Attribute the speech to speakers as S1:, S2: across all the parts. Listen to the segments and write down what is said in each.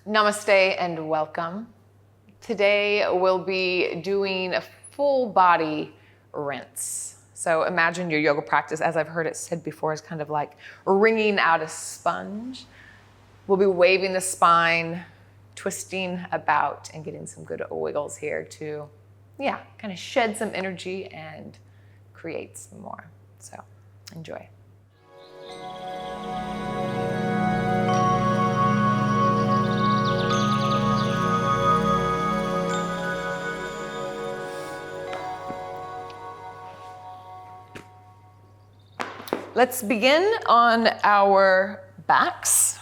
S1: Namaste and welcome. Today we'll be doing a full body rinse. So imagine your yoga practice, as I've heard it said before, is kind of like wringing out a sponge. We'll be waving the spine, twisting about, and getting some good wiggles here to, kind of shed some energy and create some more. So enjoy. Let's begin on our backs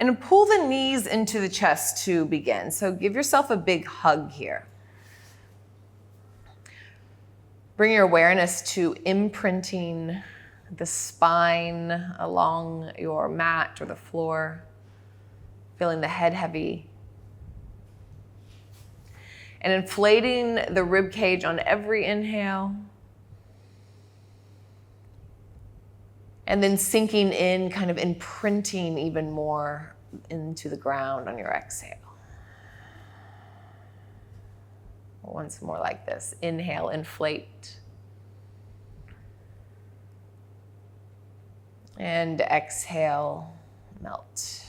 S1: and pull the knees into the chest to begin. So give yourself a big hug here. Bring your awareness to imprinting the spine along your mat or the floor, feeling the head heavy, and inflating the rib cage on every inhale. And then sinking in, kind of imprinting even more into the ground on your exhale. Once more like this. Inhale, inflate. And exhale, melt.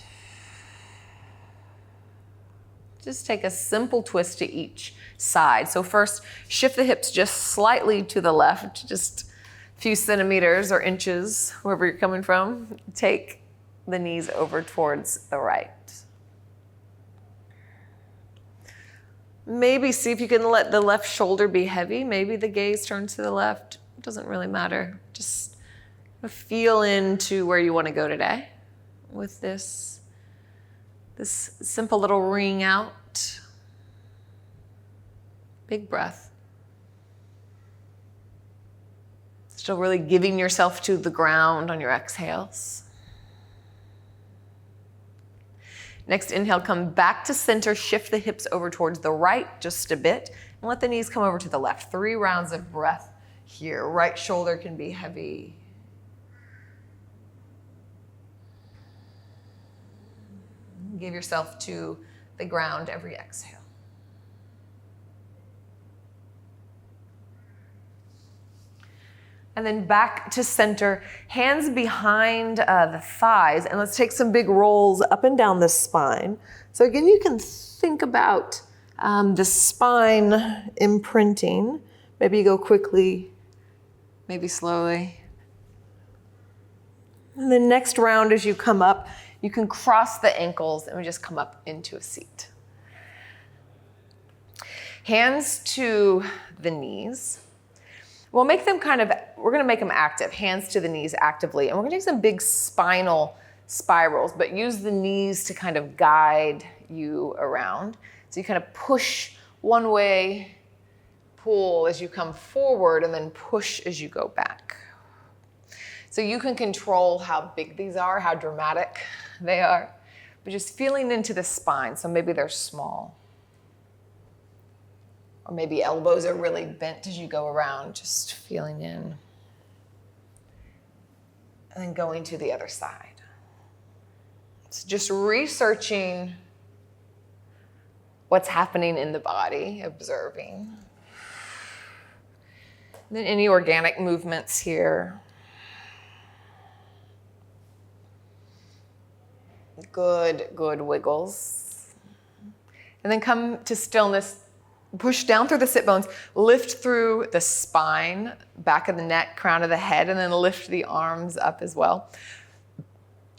S1: Just take a simple twist to each side. So first, shift the hips just slightly to the left, just few centimeters or inches, wherever you're coming from. Take the knees over towards the right. Maybe see if you can let the left shoulder be heavy. Maybe the gaze turns to the left. It doesn't really matter. Just feel into where you want to go today with this simple little ring out. Big breath. Still really giving yourself to the ground on your exhales. Next inhale, come back to center, shift the hips over towards the right just a bit, and let the knees come over to the left. 3 rounds of breath here. Right shoulder can be heavy. Give yourself to the ground every exhale. And then back to center, hands behind the thighs, and let's take some big rolls up and down the spine. So again, you can think about the spine imprinting. Maybe you go quickly, maybe slowly. And the next round as you come up, you can cross the ankles and we just come up into a seat. Hands to the knees. We're going to make them active, hands to the knees actively. And we're going to take some big spinal spirals, but use the knees to kind of guide you around. So you kind of push one way, pull as you come forward, and then push as you go back. So you can control how big these are, how dramatic they are, but just feeling into the spine. So maybe they're small. Or maybe elbows are really bent as you go around, just feeling in. And then going to the other side. So just researching what's happening in the body, observing. And then any organic movements here. Good wiggles. And then come to stillness. Push down through the sit bones, lift through the spine, back of the neck, crown of the head, and then lift the arms up as well.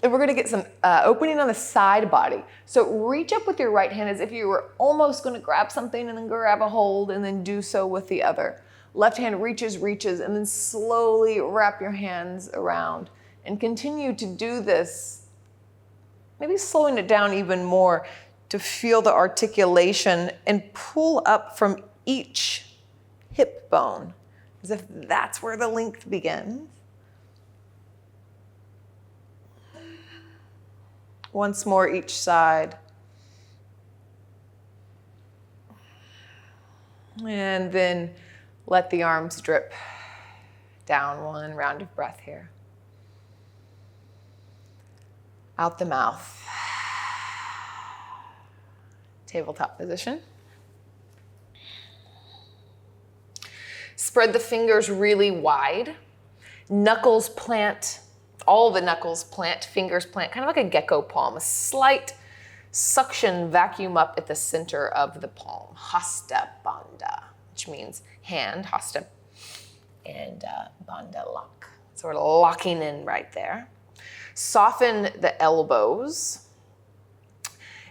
S1: And we're going to get some opening on the side body. So reach up with your right hand as if you were almost going to grab something and then grab a hold and then do so with the other. Left hand reaches, and then slowly wrap your hands around and continue to do this. Maybe slowing it down even more to feel the articulation and pull up from each hip bone, as if that's where the length begins. Once more each side. And then let the arms drip down. 1 round of breath here. Out the mouth. tabletop position. Spread the fingers really wide. Knuckles plant, all the knuckles plant, fingers plant, kind of like a gecko palm, a slight suction vacuum up at the center of the palm. Hasta Bandha, which means hand, hasta, and bandha lock. So we're locking in right there. Soften the elbows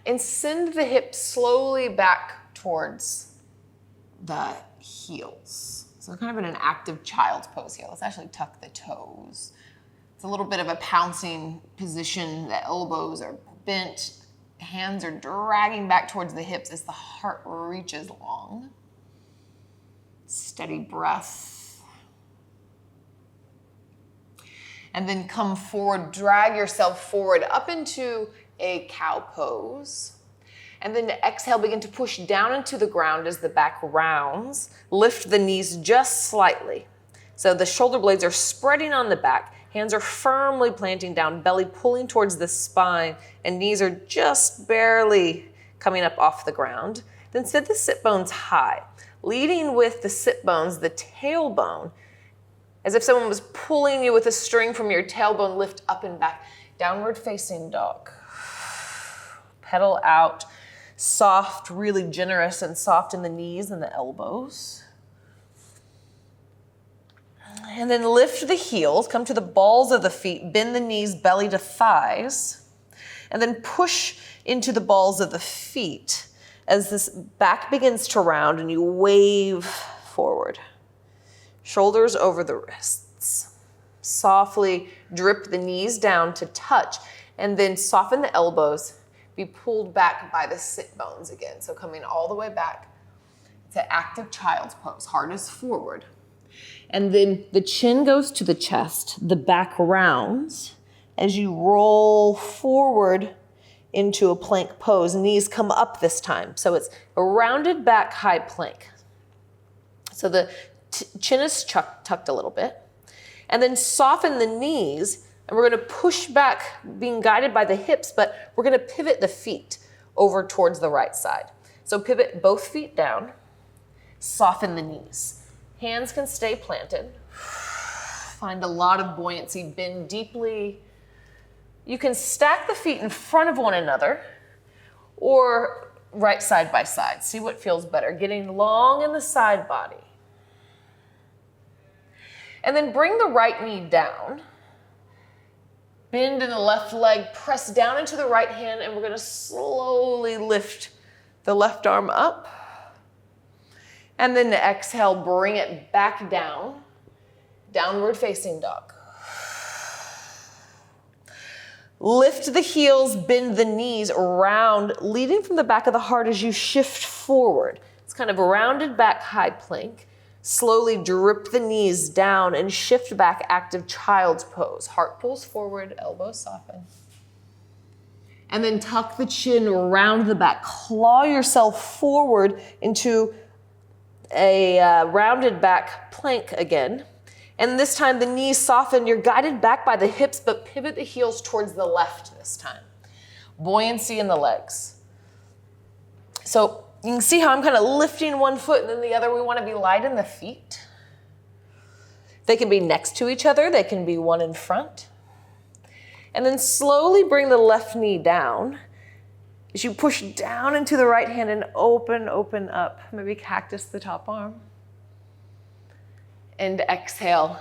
S1: and send the hips slowly back towards the heels. So kind of in an active child's pose here. Let's actually tuck the toes. It's a little bit of a pouncing position. The elbows are bent. Hands are dragging back towards the hips as the heart reaches long. Steady breath. And then come forward, drag yourself forward up into a cow pose. And then exhale, begin to push down into the ground as the back rounds. Lift the knees just slightly. So the shoulder blades are spreading on the back. Hands are firmly planting down, belly pulling towards the spine, and knees are just barely coming up off the ground. Then sit the sit bones high, leading with the sit bones, the tailbone, as if someone was pulling you with a string from your tailbone, lift up and back. Downward facing dog. Pedal out, soft, really generous and soft in the knees and the elbows. And then lift the heels, come to the balls of the feet, bend the knees, belly to thighs, and then push into the balls of the feet as this back begins to round and you wave forward. Shoulders over the wrists. Softly drip the knees down to touch and then soften the elbows. Be pulled back by the sit bones again. So coming all the way back to active child's pose. Heart is forward. And then the chin goes to the chest, the back rounds as you roll forward into a plank pose. Knees come up this time. So it's a rounded back high plank. So the chin is tucked a little bit. And then soften the knees, and we're going to push back, being guided by the hips, but we're going to pivot the feet over towards the right side. So pivot both feet down, soften the knees. Hands can stay planted. Find a lot of buoyancy, bend deeply. You can stack the feet in front of one another or right side by side. See what feels better. Getting long in the side body. And then bring the right knee down. Bend in the left leg, press down into the right hand, and we're going to slowly lift the left arm up. And then exhale, bring it back down. Downward facing dog. Lift the heels, bend the knees around, leading from the back of the heart as you shift forward. It's kind of a rounded back high plank. Slowly drip the knees down and shift back, active child's pose. Heart pulls forward, elbows soften. And then tuck the chin around the back. Claw yourself forward into a rounded back plank again. And this time the knees soften. You're guided back by the hips, but pivot the heels towards the left this time. Buoyancy in the legs. So you can see how I'm kind of lifting one foot and then the other. We want to be light in the feet. They can be next to each other. They can be one in front. And then slowly bring the left knee down. As you push down into the right hand and open up. Maybe cactus the top arm. And exhale,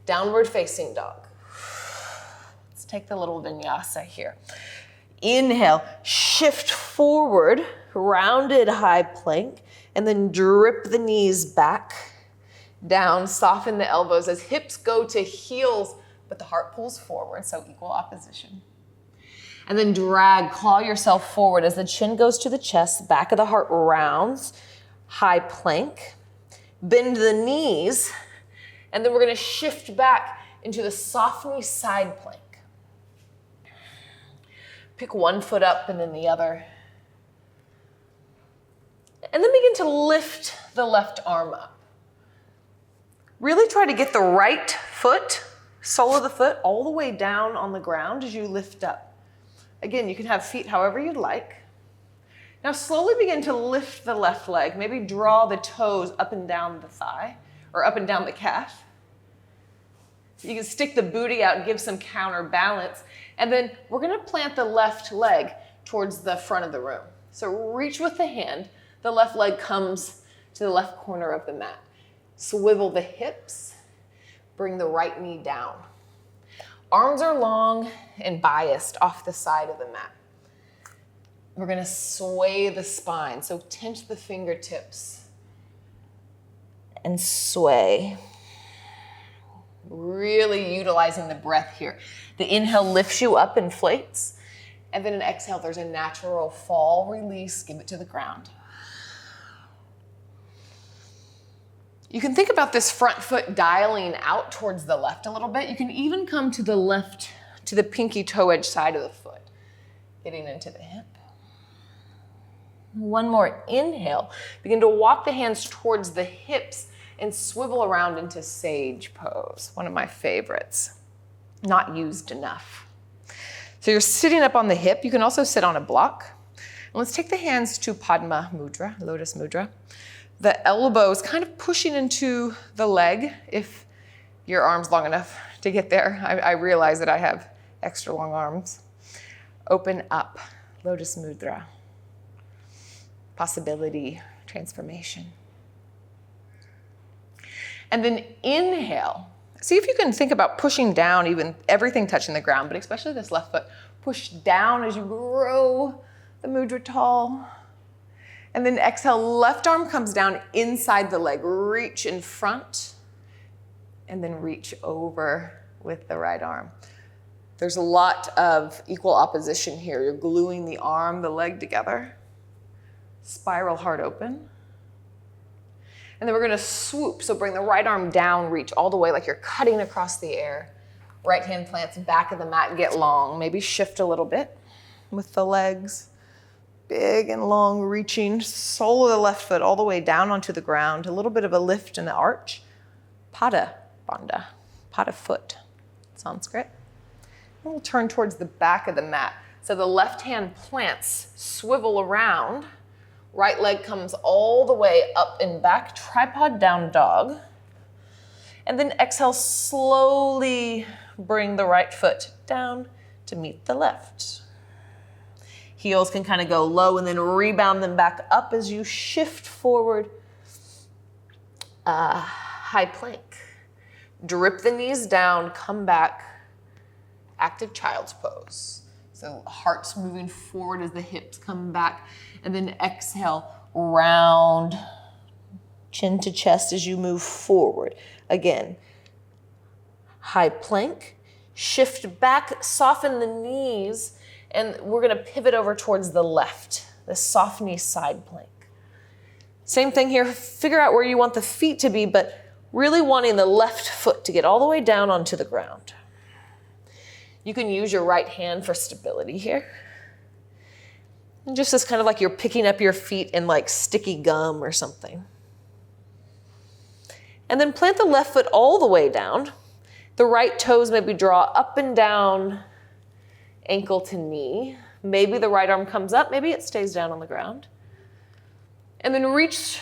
S1: downward facing dog. Let's take the little vinyasa here. Inhale, shift forward, rounded high plank, and then drip the knees back, down, soften the elbows as hips go to heels, but the heart pulls forward, so equal opposition. And then drag, claw yourself forward as the chin goes to the chest, back of the heart rounds, high plank. Bend the knees, and then we're going to shift back into the softening side plank. Pick one foot up and then the other. And then begin to lift the left arm up. Really try to get the right foot, sole of the foot, all the way down on the ground as you lift up. Again, you can have feet however you'd like. Now slowly begin to lift the left leg. Maybe draw the toes up and down the thigh or up and down the calf. You can stick the booty out and give some counterbalance. And then we're gonna plant the left leg towards the front of the room. So reach with the hand. The left leg comes to the left corner of the mat. Swivel the hips. Bring the right knee down. Arms are long and biased off the side of the mat. We're gonna sway the spine. So tense the fingertips and sway. Really utilizing the breath here. The inhale lifts you up, inflates. And then an exhale, there's a natural fall, release, give it to the ground. You can think about this front foot dialing out towards the left a little bit. You can even come to the left, to the pinky toe edge side of the foot, getting into the hip. One more inhale. Begin to walk the hands towards the hips and swivel around into sage pose, one of my favorites. Not used enough. So you're sitting up on the hip. You can also sit on a block. And let's take the hands to Padma Mudra, Lotus Mudra. The elbows kind of pushing into the leg if your arm's long enough to get there. I realize that I have extra long arms. Open up, Lotus Mudra. Possibility, transformation. And then inhale. See if you can think about pushing down, even everything touching the ground, but especially this left foot. Push down as you grow the mudra tall. And then exhale, left arm comes down inside the leg. Reach in front and then reach over with the right arm. There's a lot of equal opposition here. You're gluing the arm, the leg together. Spiral heart open. And then we're gonna swoop. So bring the right arm down, reach all the way like you're cutting across the air. Right hand plants back of the mat, get long. Maybe shift a little bit with the legs. Big and long reaching, sole of the left foot all the way down onto the ground. A little bit of a lift in the arch. Pada Bandha, pada foot, Sanskrit. And we'll turn towards the back of the mat. So the left hand plants, swivel around. Right leg comes all the way up and back, tripod down dog. And then exhale, slowly bring the right foot down to meet the left. Heels can kind of go low and then rebound them back up as you shift forward. High plank. Drip the knees down, come back. Active child's pose. So heart's moving forward as the hips come back. And then exhale, round, chin to chest as you move forward. Again, high plank, shift back, soften the knees, and we're gonna pivot over towards the left, the soft knee side plank. Same thing here, figure out where you want the feet to be, but really wanting the left foot to get all the way down onto the ground. You can use your right hand for stability here. And just as kind of like you're picking up your feet in like sticky gum or something. And then plant the left foot all the way down. The right toes maybe draw up and down, ankle to knee. Maybe the right arm comes up, maybe it stays down on the ground. And then reach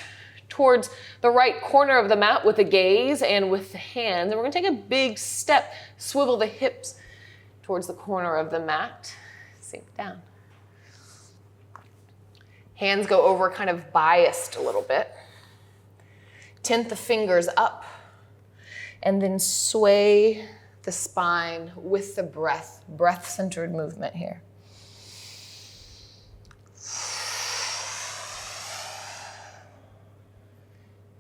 S1: towards the right corner of the mat with the gaze and with the hands. And we're gonna take a big step, swivel the hips towards the corner of the mat, sink down. Hands go over kind of biased a little bit. Tint the fingers up and then sway the spine with the breath, breath-centered movement here.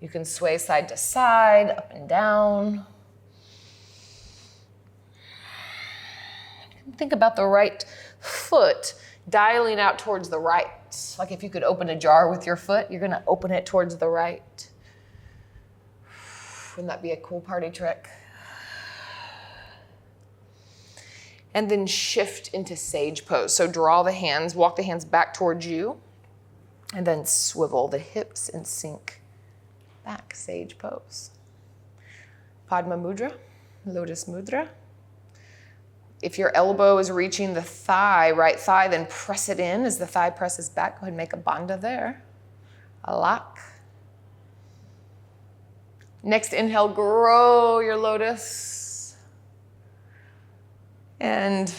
S1: You can sway side to side, up and down. Think about the right foot dialing out towards the right. Like if you could open a jar with your foot, you're gonna open it towards the right. Wouldn't that be a cool party trick? And then shift into sage pose. So draw the hands, walk the hands back towards you, and then swivel the hips and sink back, sage pose. Padma Mudra, Lotus Mudra. If your elbow is reaching the thigh, right thigh, then press it in as the thigh presses back. Go ahead and make a bandha there. A lock. Next inhale, grow your lotus. And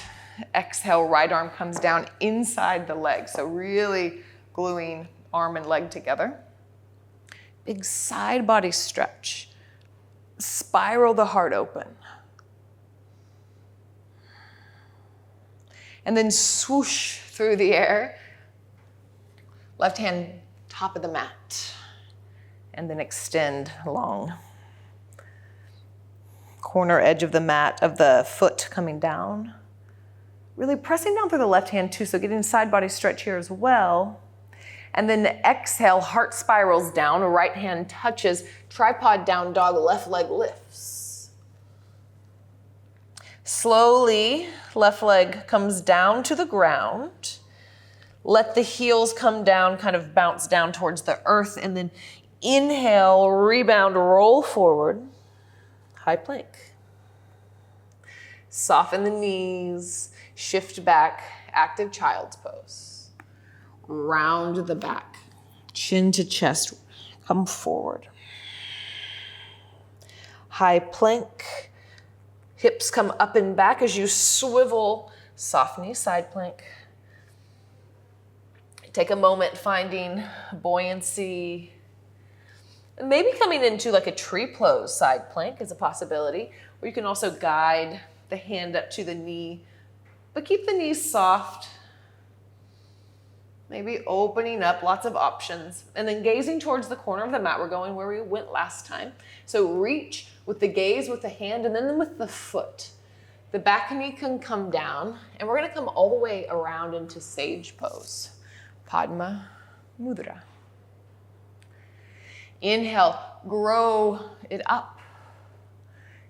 S1: exhale, right arm comes down inside the leg. So really gluing arm and leg together. Big side body stretch. Spiral the heart open. And then swoosh through the air. Left hand top of the mat. And then extend long. Corner edge of the mat, of the foot coming down. Really pressing down through the left hand too, so getting side body stretch here as well. And then exhale, heart spirals down, right hand touches, tripod down dog, left leg lifts. Slowly, left leg comes down to the ground. Let the heels come down, kind of bounce down towards the earth, and then inhale, rebound, roll forward, high plank. Soften the knees, shift back, active child's pose. Round the back, chin to chest, come forward. High plank, hips come up and back as you swivel, soft knee, side plank. Take a moment finding buoyancy. Maybe coming into like a tree pose side plank is a possibility, or you can also guide the hand up to the knee, but keep the knees soft. Maybe opening up, lots of options. And then gazing towards the corner of the mat. We're going where we went last time. So reach with the gaze, with the hand, and then with the foot. The back knee can come down, and we're gonna come all the way around into sage pose. Padma Mudra. Inhale, grow it up.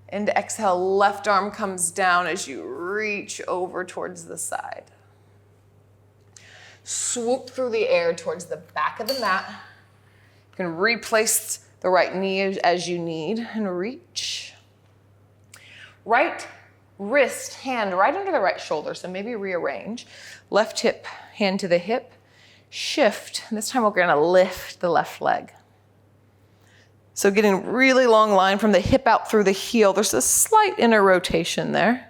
S1: And exhale, left arm comes down as you reach over towards the side. Swoop through the air towards the back of the mat. You can replace the right knee as you need and reach. Right wrist, hand right under the right shoulder, so maybe rearrange. Left hip, hand to the hip. Shift, this time we're gonna lift the left leg. So getting really long line from the hip out through the heel. There's a slight inner rotation there.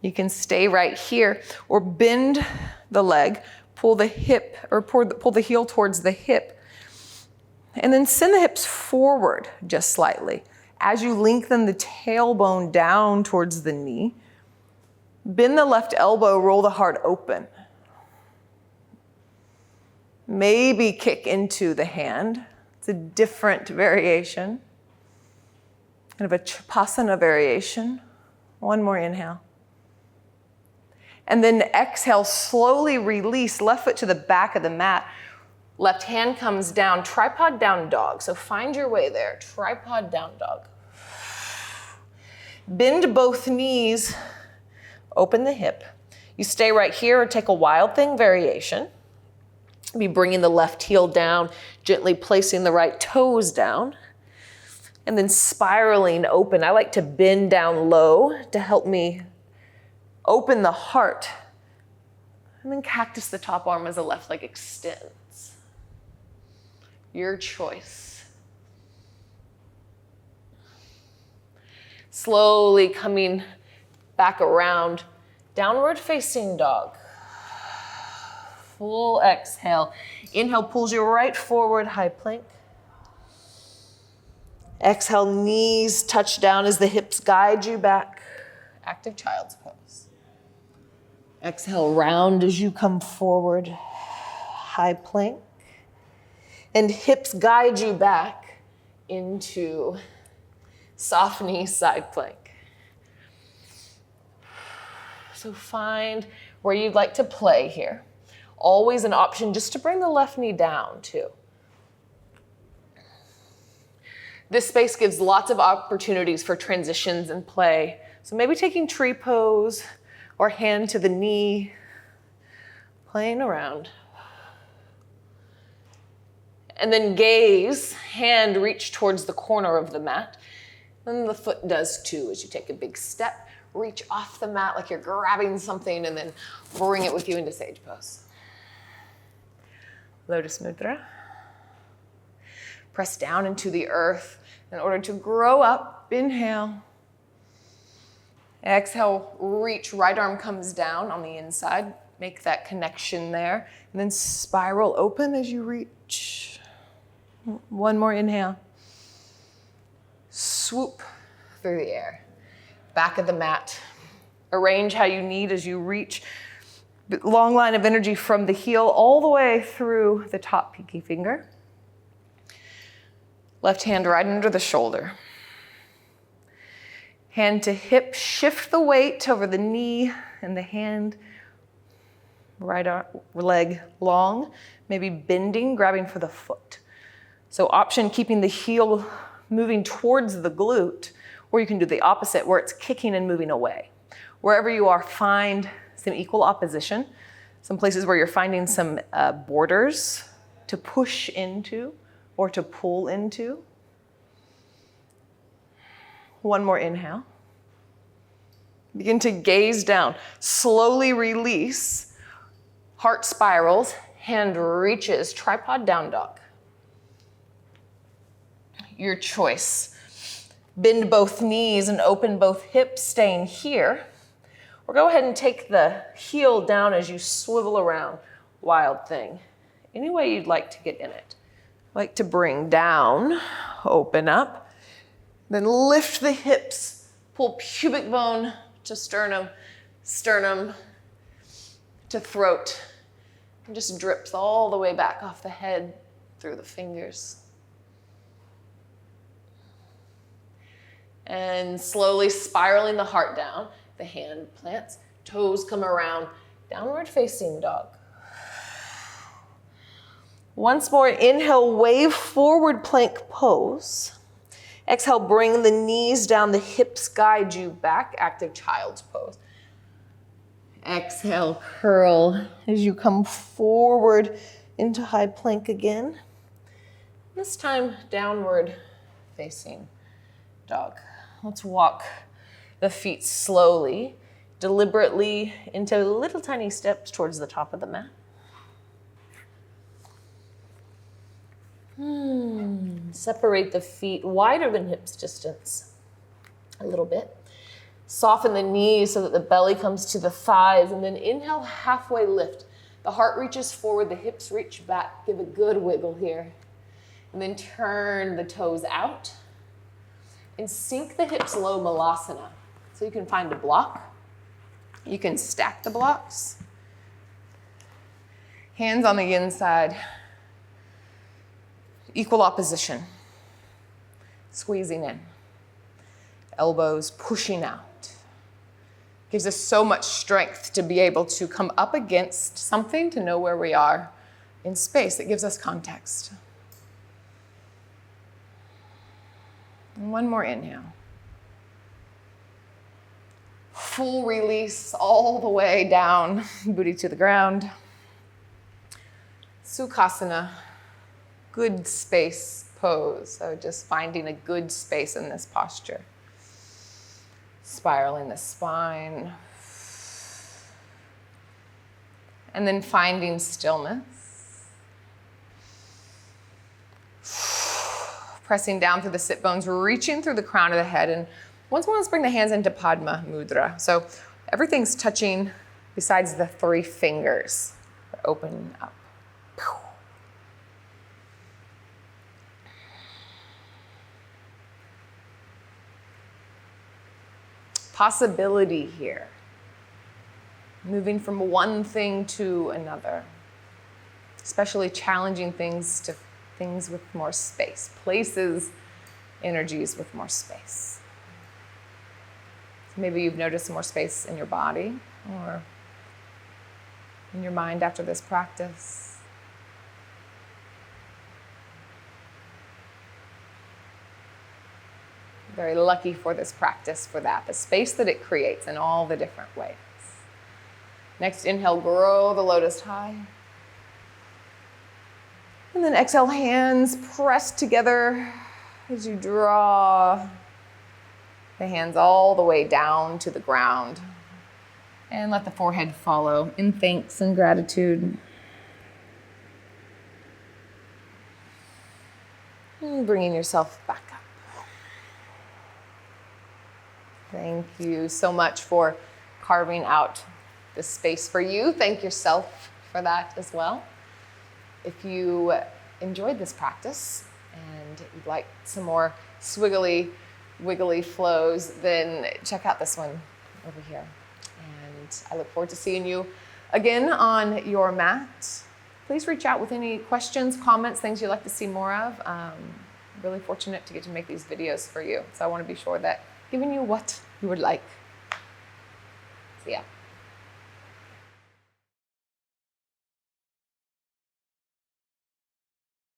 S1: You can stay right here or bend the leg, pull the hip or pull the heel towards the hip, and then send the hips forward just slightly. As you lengthen the tailbone down towards the knee, bend the left elbow, roll the heart open. Maybe kick into the hand. It's a different variation, kind of a Chapasana variation. One more inhale. And then exhale, slowly release, left foot to the back of the mat. Left hand comes down, tripod down dog. So find your way there, tripod down dog. Bend both knees, open the hip. You stay right here or take a wild thing variation. Be bringing the left heel down, gently placing the right toes down, and then spiraling open. I like to bend down low to help me open the heart. And then cactus the top arm as the left leg extends. Your choice. Slowly coming back around, downward facing dog. Full exhale. Inhale pulls you right forward, high plank. Exhale, knees touch down as the hips guide you back. Active child's pose. Exhale, round as you come forward, high plank. And hips guide you back into soft knee side plank. So find where you'd like to play here. Always an option just to bring the left knee down too. This space gives lots of opportunities for transitions and play. So maybe taking tree pose or hand to the knee, playing around. And then gaze, hand reach towards the corner of the mat. And the foot does too as you take a big step. reach off the mat like you're grabbing something and then bring it with you into sage pose. Lotus Mudra. Press down into the earth in order to grow up. Inhale. Exhale, reach, right arm comes down on the inside. Make that connection there. And then spiral open as you reach. One more inhale. Swoop through the air. Back of the mat. Arrange how you need as you reach. Long line of energy from the heel all the way through the top pinky finger. Left hand right under the shoulder. Hand to hip, shift the weight over the knee and the hand. Right leg long, maybe bending, grabbing for the foot. So option, keeping the heel moving towards the glute, or you can do the opposite where it's kicking and moving away. Wherever you are, find some equal opposition, some places where you're finding some borders to push into or to pull into. One more inhale. Begin to gaze down. Slowly release. Heart spirals, hand reaches, tripod down dog. Your choice. Bend both knees and open both hips, staying here. Or go ahead and take the heel down as you swivel around. Wild thing. Any way you'd like to get in it. Like to bring down, open up, then lift the hips, pull pubic bone to sternum, sternum to throat, and just drips all the way back off the head through the fingers. And slowly spiraling the heart down, the hand plants, toes come around, downward facing dog. Once more, inhale, wave forward plank pose. Exhale, bring the knees down, the hips guide you back, active child's pose. Exhale, curl as you come forward into high plank again. This time, downward facing dog. Let's walk the feet slowly, deliberately into little tiny steps towards the top of the mat. Separate the feet wider than hips distance a little bit. Soften the knees so that the belly comes to the thighs, and then inhale, halfway lift. The heart reaches forward, the hips reach back. Give a good wiggle here. And then turn the toes out and sink the hips low, malasana. So you can find a block. You can stack the blocks. Hands on the inside. Equal opposition. Squeezing in. Elbows pushing out. Gives us so much strength to be able to come up against something, to know where we are in space. It gives us context. And one more inhale. Full release all the way down, booty to the ground. Sukhasana, good space pose. So just finding a good space in this posture. Spiraling the spine. And then finding stillness. Pressing down through the sit bones, reaching through the crown of the head. And once more, let's bring the hands into Padma Mudra. So everything's touching besides the 3 fingers. Open up. Possibility here. Moving from one thing to another. Especially challenging things to things with more space. Places, energies with more space. So maybe you've noticed more space in your body or in your mind after this practice. Very lucky for this practice for that, the space that it creates in all the different ways. Next, inhale, grow the lotus high. And then exhale, hands pressed together as you draw The hands all the way down to the ground. And let the forehead follow in thanks and gratitude. And bringing yourself back up. Thank you so much for carving out this space for you. Thank yourself for that as well. If you enjoyed this practice and you'd like some more swiggly, wiggly flows, then check out this one over here. And I look forward to seeing you again on your mat. Please reach out with any questions, comments, things you'd like to see more of. Really fortunate to get to make these videos for you. So I want to be sure that I'm giving you what you would like. See ya.